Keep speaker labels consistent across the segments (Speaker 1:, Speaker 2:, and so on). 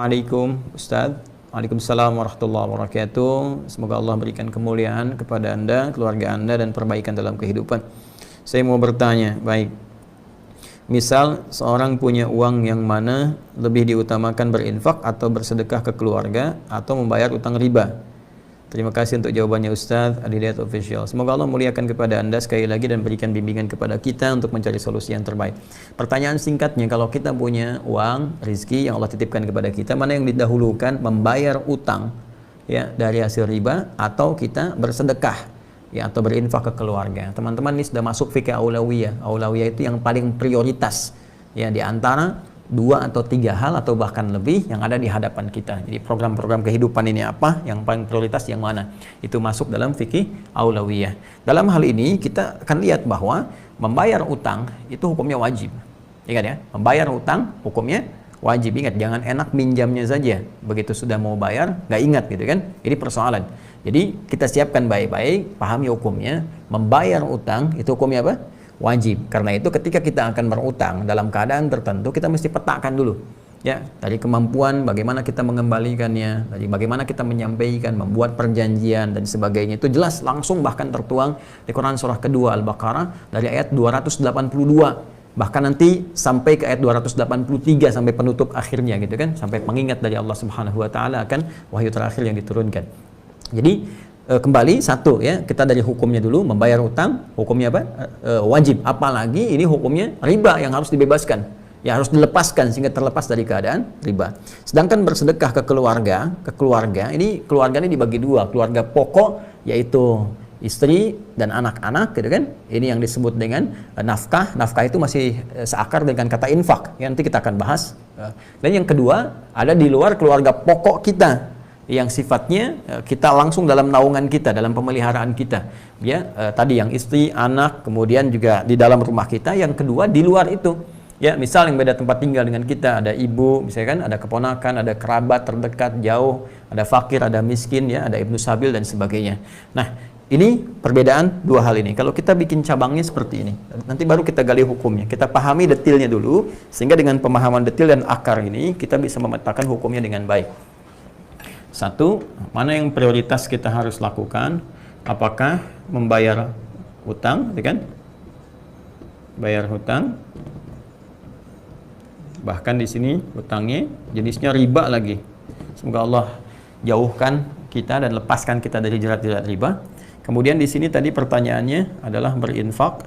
Speaker 1: Assalamualaikum Ustadz. Waalaikumsalam warahmatullahi wabarakatuh. Semoga Allah berikan kemuliaan kepada Anda, keluarga Anda, dan perbaikan dalam kehidupan. Saya mau bertanya, baik, misal seorang punya uang yang mana lebih diutamakan berinfak atau bersedekah ke keluarga atau membayar utang riba? Terima kasih untuk jawabannya Ustadz Adidayat Official. Semoga Allah muliakan kepada Anda sekali lagi dan berikan bimbingan kepada kita untuk mencari solusi yang terbaik. Pertanyaan singkatnya, kalau kita punya uang, rizki yang Allah titipkan kepada kita, mana yang didahulukan, membayar utang ya dari hasil riba atau kita bersedekah ya atau berinfak ke keluarga? Teman-teman, ini sudah masuk fikih aulawiyah. Aulawiyah itu yang paling prioritas ya di antara 2 atau 3 hal atau bahkan lebih yang ada di hadapan kita. Jadi program-program kehidupan ini apa, yang paling prioritas yang mana, itu masuk dalam fikih aulawiyah. Dalam hal ini kita akan lihat bahwa membayar utang itu hukumnya wajib. Ingat ya, membayar utang hukumnya wajib. Ingat, jangan enak minjamnya saja, begitu sudah mau bayar nggak ingat gitu kan. Ini persoalan. Jadi kita siapkan baik-baik, pahami hukumnya. Membayar utang itu hukumnya apa? Wajib. Karena itu ketika kita akan berutang dalam keadaan tertentu, kita mesti petakan dulu ya, dari kemampuan bagaimana kita mengembalikannya, dari bagaimana kita menyampaikan, membuat perjanjian dan sebagainya. Itu jelas langsung bahkan tertuang di Quran surah kedua Al-Baqarah dari ayat 282, bahkan nanti sampai ke ayat 283 sampai penutup akhirnya gitu kan, sampai pengingat dari Allah Subhanahu wa taala akan wahyu terakhir yang diturunkan. Jadi kembali satu ya, kita dari hukumnya dulu, membayar utang hukumnya apa? Wajib. Apalagi ini hukumnya riba yang harus dibebaskan, ya harus dilepaskan sehingga terlepas dari keadaan riba. Sedangkan bersedekah ke keluarga, ini keluarga ini dibagi 2, keluarga pokok yaitu istri dan anak-anak gitu kan. Ini yang disebut dengan nafkah. Nafkah itu masih seakar dengan kata infak. Ya, nanti kita akan bahas. Dan yang kedua, ada di luar keluarga pokok kita, yang sifatnya kita langsung dalam naungan kita, dalam pemeliharaan kita ya, tadi yang istri, anak, kemudian juga di dalam rumah kita. Yang kedua di luar itu ya, misal yang beda tempat tinggal dengan kita, ada ibu misalkan, ada keponakan, ada kerabat terdekat jauh, ada fakir, ada miskin ya, ada ibnu sabil dan sebagainya. Nah, ini perbedaan 2 hal ini. Kalau kita bikin cabangnya seperti ini, nanti baru kita gali hukumnya, kita pahami detailnya dulu, sehingga dengan pemahaman detail dan akar ini kita bisa memetakan hukumnya dengan baik. Satu, mana yang prioritas kita harus lakukan? Apakah membayar hutang, kan? Bayar hutang. Bahkan di sini hutangnya jenisnya riba lagi. Semoga Allah jauhkan kita dan lepaskan kita dari jerat-jerat riba. Kemudian di sini tadi pertanyaannya adalah berinfak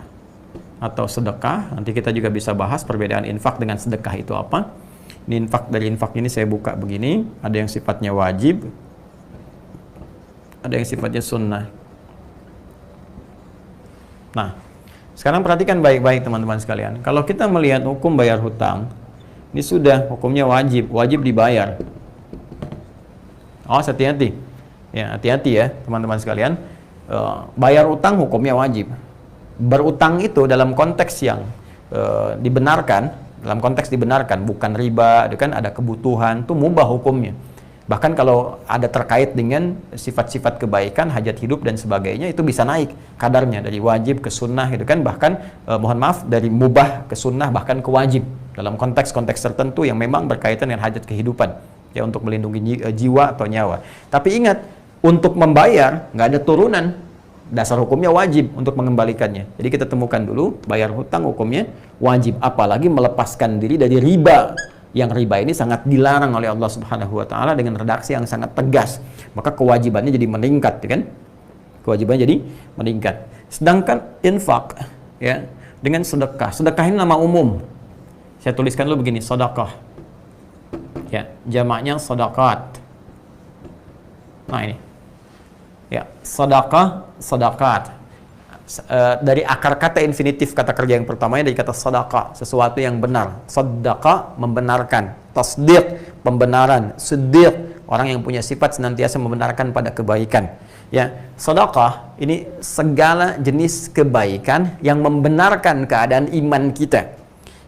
Speaker 1: atau sedekah. Nanti kita juga bisa bahas perbedaan infak dengan sedekah itu apa. Ini infak, dari infak ini saya buka begini, ada yang sifatnya wajib, ada yang sifatnya sunnah. Nah, sekarang perhatikan baik-baik teman-teman sekalian. Kalau kita melihat hukum bayar hutang, ini sudah hukumnya wajib, wajib dibayar. Oh, hati-hati. Ya, hati-hati ya teman-teman sekalian. Bayar utang hukumnya wajib. Berutang itu dalam konteks yang dibenarkan, dalam konteks dibenarkan, bukan riba, itu kan ada kebutuhan, itu mubah hukumnya. Bahkan kalau ada terkait dengan sifat-sifat kebaikan, hajat hidup dan sebagainya, itu bisa naik kadarnya dari wajib ke sunnah, gitu kan. Bahkan mohon maaf, dari mubah ke sunnah, bahkan ke wajib dalam konteks-konteks tertentu yang memang berkaitan dengan hajat kehidupan ya, untuk melindungi jiwa atau nyawa. Tapi ingat, untuk membayar nggak ada turunan, dasar hukumnya wajib untuk mengembalikannya. Jadi kita temukan dulu, bayar hutang hukumnya wajib, apalagi melepaskan diri dari riba. Yang riba ini sangat dilarang oleh Allah Subhanahu wa taala dengan redaksi yang sangat tegas. Maka kewajibannya jadi meningkat, kan? Kewajibannya jadi meningkat. Sedangkan infak ya, dengan sedekah. Sedekah ini nama umum. Saya tuliskan dulu begini, sedekah. Ya, jamaknya sedekah. Nah, ini. Ya, sedekah, sedekah. Dari akar kata infinitif kata kerja yang pertamanya dari kata sedekah, sesuatu yang benar. Sedekah membenarkan, tasdiq pembenaran, siddiq orang yang punya sifat senantiasa membenarkan pada kebaikan. Ya, sedekah ini segala jenis kebaikan yang membenarkan keadaan iman kita.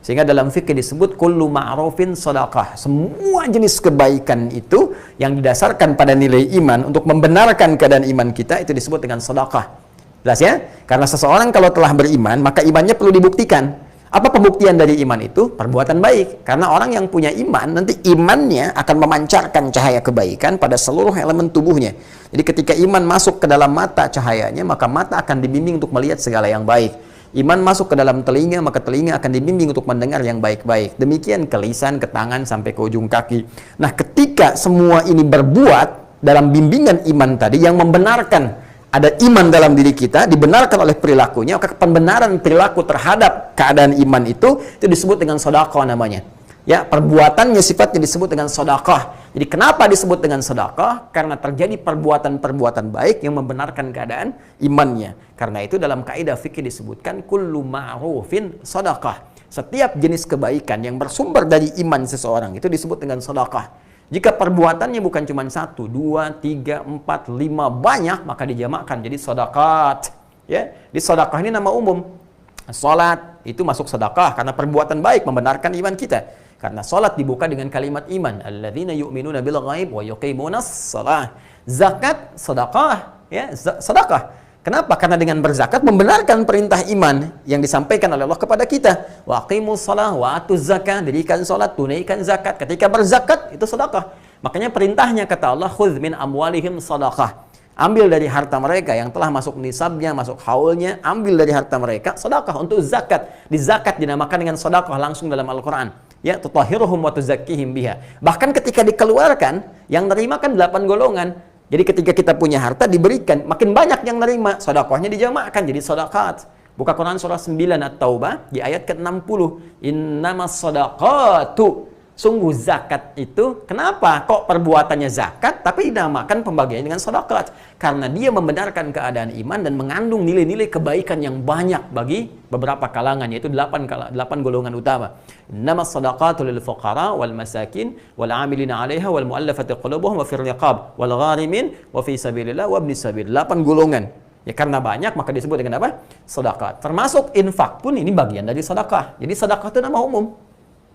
Speaker 1: Sehingga dalam fikih disebut kullu ma'rufin sedekah. Semua jenis kebaikan itu yang didasarkan pada nilai iman untuk membenarkan keadaan iman kita, itu disebut dengan sedekah. Jelas ya? Karena seseorang kalau telah beriman, maka imannya perlu dibuktikan. Apa pembuktian dari iman itu? Perbuatan baik. Karena orang yang punya iman, nanti imannya akan memancarkan cahaya kebaikan pada seluruh elemen tubuhnya. Jadi ketika iman masuk ke dalam mata cahayanya, maka mata akan dibimbing untuk melihat segala yang baik. Iman masuk ke dalam telinga, maka telinga akan dibimbing untuk mendengar yang baik-baik. Demikian ke lisan, ke tangan, sampai ke ujung kaki. Nah, ketika semua ini berbuat dalam bimbingan iman tadi yang membenarkan ada iman dalam diri kita, dibenarkan oleh perilakunya, maka pembenaran perilaku terhadap keadaan iman itu disebut dengan sedekah namanya. Ya, perbuatannya sifatnya disebut dengan sedekah. Jadi kenapa disebut dengan sedekah? Karena terjadi perbuatan-perbuatan baik yang membenarkan keadaan imannya. Karena itu dalam kaidah fikih disebutkan kullu ma'rufin sedekah. Setiap jenis kebaikan yang bersumber dari iman seseorang itu disebut dengan sedekah. Jika perbuatannya bukan cuma 1, 2, 3, 4, 5 banyak, maka dijamakkan jadi sedekah. Ya, di sedekah ini nama umum. Salat itu masuk sedekah karena perbuatan baik membenarkan iman kita. Karena salat dibuka dengan kalimat iman, alladzina yu'minuna bil ghaib wa yuqimunas shalah. Zakat sedekah, ya, sedekah. Kenapa? Karena dengan berzakat membenarkan perintah iman yang disampaikan oleh Allah kepada kita. Wa aqimus shalah wa atuz zakah, dirikan salat, tunaikan zakat. Ketika berzakat itu sedekah. Makanya perintahnya kata Allah, khudz min amwalihim sadaqah. Ambil dari harta mereka yang telah masuk nisabnya, masuk haulnya, ambil dari harta mereka sedekah untuk zakat. Di zakat dinamakan dengan sedekah langsung dalam Al-Qur'an. Ya, tutahhiruhum wa tuzakkihim biha. Bahkan ketika dikeluarkan, yang nerima kan 8 golongan. Jadi ketika kita punya harta diberikan, makin banyak yang nerima, sedekahnya dijamakkan jadi sedekah. Buka Quran surah 9 At-Taubah di ayat ke-60. Innamas shadaqatu. Sungguh zakat itu, kenapa kok perbuatannya zakat tapi dinamakan pembagiannya dengan sedekah? Karena dia membenarkan keadaan iman dan mengandung nilai-nilai kebaikan yang banyak bagi beberapa kalangan, yaitu 8 golongan utama. Innamas shadaqatu lil fuqara wal masakin wal 'amilina 'alaiha wal mu'allafati qulubuhum wa fir riqab wal gharimin wa fi sabilillah wa ibnis sabil. 8 golongan. Ya, karena banyak maka disebut dengan apa? Sedekah. Termasuk infak pun ini bagian dari sedekah. Jadi sedekah itu nama umum.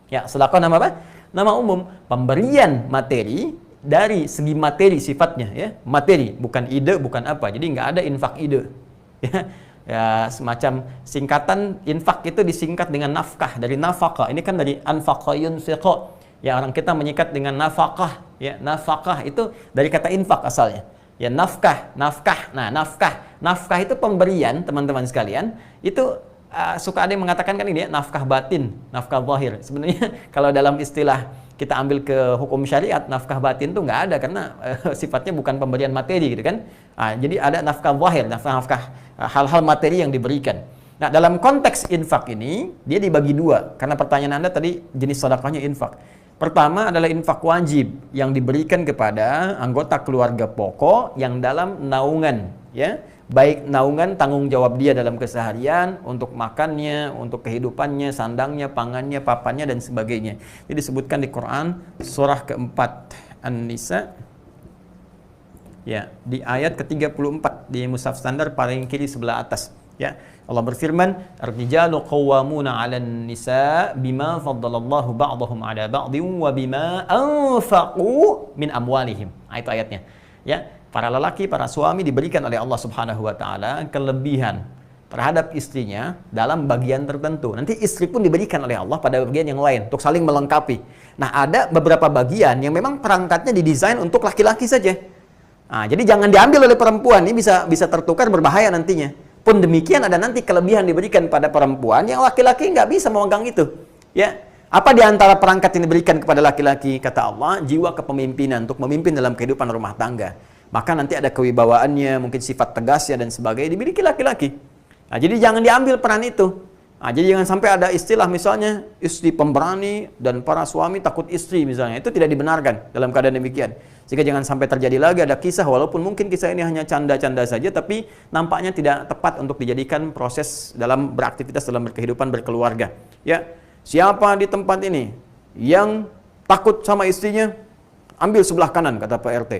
Speaker 1: Ya, sedekah nama apa? Nama umum. Pemberian materi dari segi materi sifatnya, ya. Materi, bukan ide, bukan apa. Jadi nggak ada infak ide. Ya, ya, semacam singkatan infak itu disingkat dengan nafkah, dari nafkah. Ini kan dari anfaqa yunfiqu. Ya, orang kita menyikat dengan nafkah. Ya, nafkah itu dari kata infak asalnya. Ya, nafkah. Nah, nafkah itu pemberian, teman-teman sekalian. Itu suka ada yang mengatakan kan ini ya, nafkah batin, nafkah zahir. Sebenarnya kalau dalam istilah kita ambil ke hukum syariat, nafkah batin itu nggak ada karena sifatnya bukan pemberian materi gitu kan. Jadi ada nafkah zahir, nafkah hal-hal materi yang diberikan. Nah, dalam konteks infak ini dia dibagi dua karena pertanyaan Anda tadi jenis sedekahnya infak. Pertama adalah infak wajib yang diberikan kepada anggota keluarga pokok yang dalam naungan, ya. Baik naungan tanggung jawab dia dalam keseharian, untuk makannya, untuk kehidupannya, sandangnya, pangannya, papannya, dan sebagainya. Ini disebutkan di Quran surah keempat An-Nisa, ya, di ayat ke-34 di mushaf standar paling kiri sebelah atas. Ya, Allah berfirman, "Ar-rijalu qawwamuna 'alan nisa bima faddalallahu ba'dahum 'ala ba'din wa bima anfaqu min amwalihim." Itu ayatnya. Ya, para lelaki, para suami diberikan oleh Allah Subhanahu wa taala kelebihan terhadap istrinya dalam bagian tertentu. Nanti istri pun diberikan oleh Allah pada bagian yang lain untuk saling melengkapi. Nah, ada beberapa bagian yang memang perangkatnya didesain untuk laki-laki saja. Jadi jangan diambil oleh perempuan, ini bisa tertukar berbahaya nantinya. Pun demikian ada nanti kelebihan diberikan pada perempuan yang laki-laki nggak bisa memegang itu. Ya, apa di antara perangkat yang diberikan kepada laki-laki? Kata Allah, jiwa kepemimpinan untuk memimpin dalam kehidupan rumah tangga. Maka nanti ada kewibawaannya, mungkin sifat tegasnya dan sebagainya dimiliki laki-laki. Jadi jangan diambil peran itu. Jadi jangan sampai ada istilah misalnya istri pemberani dan para suami takut istri misalnya. Itu tidak dibenarkan dalam keadaan demikian. Sehingga jangan sampai terjadi lagi ada kisah, walaupun mungkin kisah ini hanya canda-canda saja, tapi nampaknya tidak tepat untuk dijadikan proses dalam beraktivitas dalam berkehidupan berkeluarga. Ya, siapa di tempat ini yang takut sama istrinya, ambil sebelah kanan, kata Pak RT.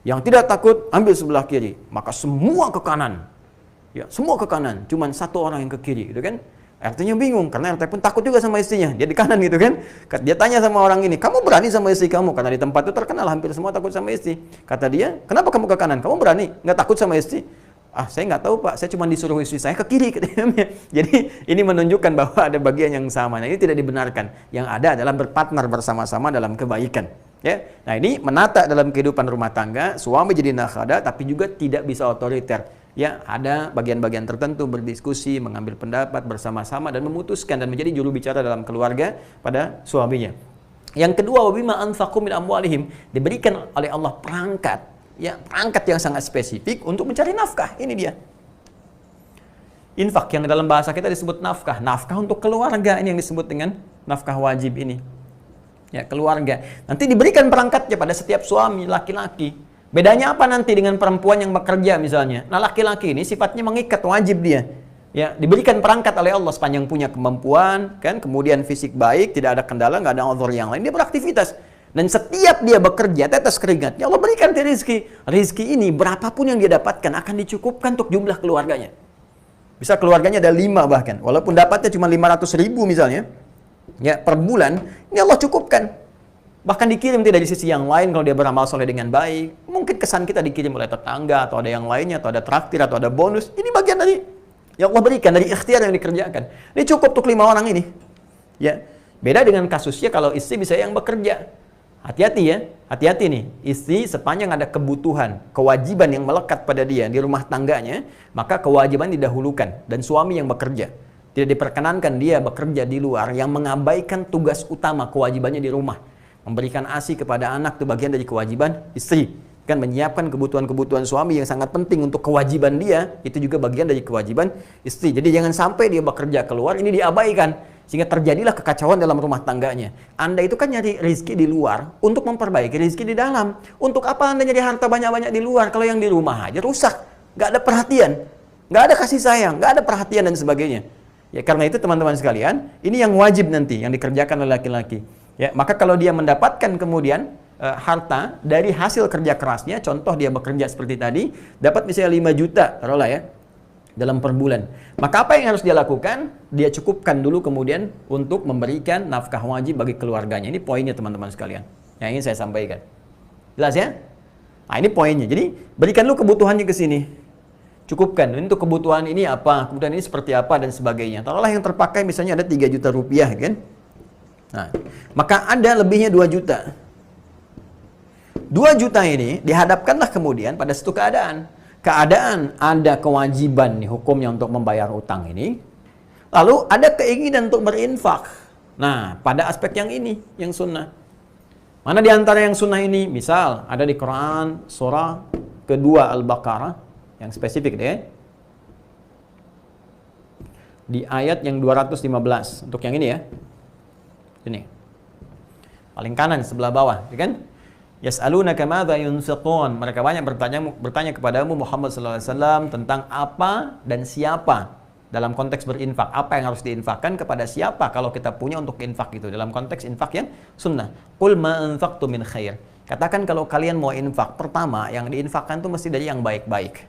Speaker 1: Yang tidak takut, ambil sebelah kiri. Maka semua ke kanan. Ya, semua ke kanan. Cuman satu orang yang ke kiri, gitu kan? RT-nya bingung, karena RT pun takut juga sama istrinya. Dia di kanan gitu kan. Dia tanya sama orang ini, kamu berani sama istri kamu? Karena di tempat itu terkenal hampir semua takut sama istri. Kata dia, kenapa kamu ke kanan? Kamu berani? Nggak takut sama istri? Saya nggak tahu Pak, saya cuma disuruh istri saya ke kiri. Jadi ini menunjukkan bahwa ada bagian yang sama. Nah, ini tidak dibenarkan. Yang ada adalah berpartner bersama-sama dalam kebaikan. Ya, nah ini menata dalam kehidupan rumah tangga, suami jadi nakhada, tapi juga tidak bisa otoriter. Ya, ada bagian-bagian tertentu berdiskusi, mengambil pendapat bersama-sama dan memutuskan dan menjadi juru bicara dalam keluarga pada suaminya. Yang kedua, wabima anfaqu min amwalihim, diberikan oleh Allah perangkat. Ya, perangkat yang sangat spesifik untuk mencari nafkah. Ini dia. Infak yang dalam bahasa kita disebut nafkah. Nafkah untuk keluarga, ini yang disebut dengan nafkah wajib ini. Ya, keluarga. Nanti diberikan perangkatnya pada setiap suami, laki-laki. Bedanya apa nanti dengan perempuan yang bekerja misalnya? Nah, laki-laki ini sifatnya mengikat, wajib dia. Ya, diberikan perangkat oleh Allah sepanjang punya kemampuan, kan, kemudian fisik baik, tidak ada kendala, nggak ada uzur yang lain, dia beraktivitas. Dan setiap dia bekerja, tetes keringatnya, Allah berikan dia rezeki. Rezeki ini, berapapun yang dia dapatkan, akan dicukupkan untuk jumlah keluarganya. Bisa keluarganya ada 5 bahkan. Walaupun dapatnya cuma 500.000 misalnya, ya, per bulan, ini Allah cukupkan. Bahkan dikirim tidak di sisi yang lain kalau dia beramal soleh dengan baik. Mungkin kesan kita dikirim oleh tetangga, atau ada yang lainnya, atau ada traktir, atau ada bonus. Ini bagian dari yang Allah berikan, dari ikhtiar yang dikerjakan. Ini cukup untuk 5 orang ini. Ya, beda dengan kasusnya kalau istri bisa yang bekerja. Hati-hati ya, hati-hati nih. Istri sepanjang ada kebutuhan, kewajiban yang melekat pada dia di rumah tangganya, maka kewajiban didahulukan dan suami yang bekerja. Tidak diperkenankan dia bekerja di luar yang mengabaikan tugas utama kewajibannya di rumah. Memberikan ASI kepada anak itu bagian dari kewajiban istri. Kan menyiapkan kebutuhan-kebutuhan suami yang sangat penting untuk kewajiban dia, itu juga bagian dari kewajiban istri. Jadi jangan sampai dia bekerja keluar, ini diabaikan. Sehingga terjadilah kekacauan dalam rumah tangganya. Anda itu kan nyari rezeki di luar untuk memperbaiki rezeki di dalam. Untuk apa Anda nyari harta banyak-banyak di luar kalau yang di rumah aja rusak? Nggak ada perhatian, nggak ada kasih sayang, nggak ada perhatian dan sebagainya. Ya, karena itu teman-teman sekalian, ini yang wajib nanti yang dikerjakan oleh laki-laki. Ya, maka kalau dia mendapatkan kemudian harta dari hasil kerja kerasnya, contoh dia bekerja seperti tadi, dapat misalnya 5 juta, taruhlah ya, dalam per bulan. Maka apa yang harus dia lakukan? Dia cukupkan dulu kemudian untuk memberikan nafkah wajib bagi keluarganya. Ini poinnya teman-teman sekalian, yang ingin saya sampaikan. Jelas ya? Nah, ini poinnya. Jadi, berikan dulu kebutuhannya ke sini. Cukupkan. Untuk kebutuhan ini apa? Kemudian ini seperti apa dan sebagainya. Taruhlah yang terpakai misalnya ada 3 juta rupiah, kan? Nah, maka ada lebihnya 2 juta. 2 juta ini dihadapkanlah kemudian pada satu keadaan. Keadaan ada kewajiban nih hukumnya untuk membayar utang ini. Lalu ada keinginan untuk berinfak. Nah, pada aspek yang ini, yang sunnah. Mana di antara yang sunnah ini? Misal, ada di Quran surah kedua Al-Baqarah, yang spesifik deh. Di ayat yang 215. Untuk yang ini ya. Ini. Paling kanan sebelah bawah, ya kan? Yas'alunaka madza yunfiqun. Mereka banyak bertanya kepadamu Muhammad sallallahu alaihi wasallam tentang apa dan siapa dalam konteks berinfak. Apa yang harus diinfakkan kepada siapa kalau kita punya untuk infak itu dalam konteks infak yang sunnah. Qul ma anfaqtu min khair. Katakan kalau kalian mau infak, pertama yang diinfakkan itu mesti dari yang baik-baik.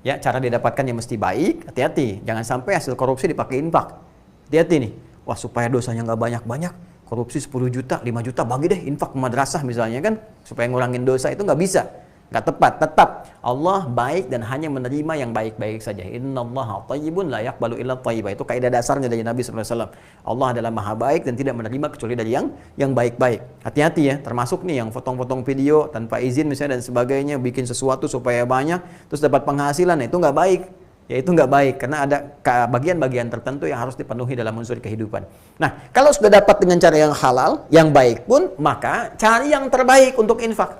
Speaker 1: Ya, cara didapatkannya mesti baik. Hati-hati, jangan sampai hasil korupsi dipakai infak. Hati-hati nih. Wah, supaya dosanya nggak banyak-banyak. Korupsi 10 juta, 5 juta, bagi deh infak ke madrasah misalnya kan, supaya ngurangin dosa, itu nggak bisa, nggak tepat. Tetap Allah baik dan hanya menerima yang baik-baik saja. Innallaha thayyibun la yaqbalu illa thayyiba. Itu kaidah dasarnya dari Nabi SAW. Allah adalah maha baik dan tidak menerima kecuali dari yang baik-baik. Hati-hati ya, termasuk nih yang potong-potong video tanpa izin misalnya dan sebagainya, bikin sesuatu supaya banyak, terus dapat penghasilan, itu nggak baik. Ya, itu nggak baik karena ada bagian-bagian tertentu yang harus dipenuhi dalam unsur kehidupan. Nah, kalau sudah dapat dengan cara yang halal, yang baik pun, maka cari yang terbaik untuk infak.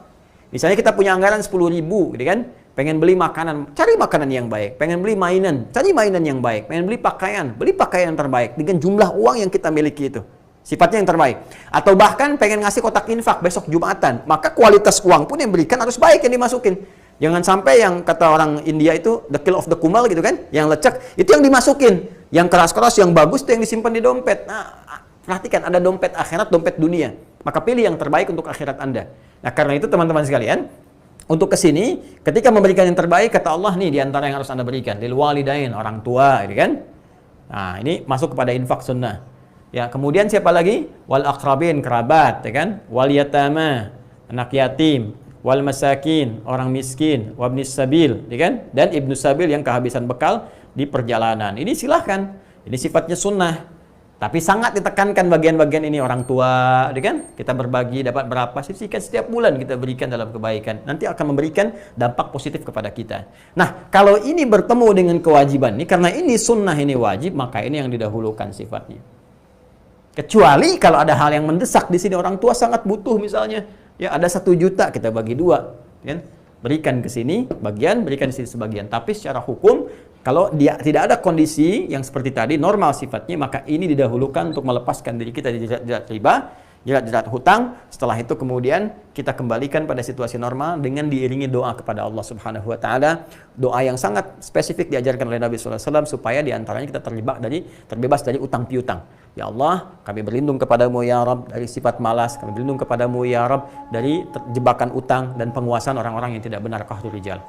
Speaker 1: Misalnya kita punya anggaran 10.000, gitu kan? Pengen beli makanan, cari makanan yang baik. Pengen beli mainan, cari mainan yang baik. Pengen beli pakaian yang terbaik dengan jumlah uang yang kita miliki itu. Sifatnya yang terbaik. Atau bahkan pengen ngasih kotak infak besok Jumatan, maka kualitas uang pun yang berikan harus baik yang dimasukin. Jangan sampai yang kata orang India itu the kill of the kumal gitu kan, yang lecek itu yang dimasukin, yang keras-keras, yang bagus itu yang disimpan di dompet. Nah, perhatikan, ada dompet akhirat, dompet dunia. Maka pilih yang terbaik untuk akhirat Anda. Nah, karena itu teman-teman sekalian, untuk kesini, ketika memberikan yang terbaik, kata Allah nih, di antara yang harus Anda berikan, lil walidain, orang tua, gitu kan. Nah, ini masuk kepada infak sunnah. Ya, kemudian siapa lagi? Wal aqrabin, kerabat, ya kan? Wal yatama, anak yatim. wal masakin, orang miskin, wabnis sabil, ya kan? Dan ibnu sabil yang kehabisan bekal di perjalanan. Ini silahkan. Ini sifatnya sunnah. Tapi sangat ditekankan bagian-bagian ini orang tua, ya kan? Kita berbagi dapat berapa, sisihkan setiap bulan kita berikan dalam kebaikan. Nanti akan memberikan dampak positif kepada kita. Nah, kalau ini bertemu dengan kewajiban ini, karena ini sunnah, ini wajib, maka ini yang didahulukan sifatnya. Kecuali kalau ada hal yang mendesak di sini, orang tua sangat butuh misalnya, ya ada 1 juta kita bagi 2, kan? Berikan ke sini bagian, berikan di sini sebagian. Tapi secara hukum, kalau dia tidak ada kondisi yang seperti tadi, normal sifatnya, maka ini didahulukan untuk melepaskan diri kita dari jerat riba, jerat hutang. Setelah itu kemudian kita kembalikan pada situasi normal dengan diiringi doa kepada Allah Subhanahu wa taala. Doa yang sangat spesifik diajarkan oleh Nabi sallallahu alaihi wasallam supaya diantaranya kita terbebas dari utang piutang. Ya Allah, kami berlindung kepadamu ya Rabb dari sifat malas, kami berlindung kepadamu ya Rabb dari jebakan utang dan penguasaan orang-orang yang tidak benar, qahrul rijal.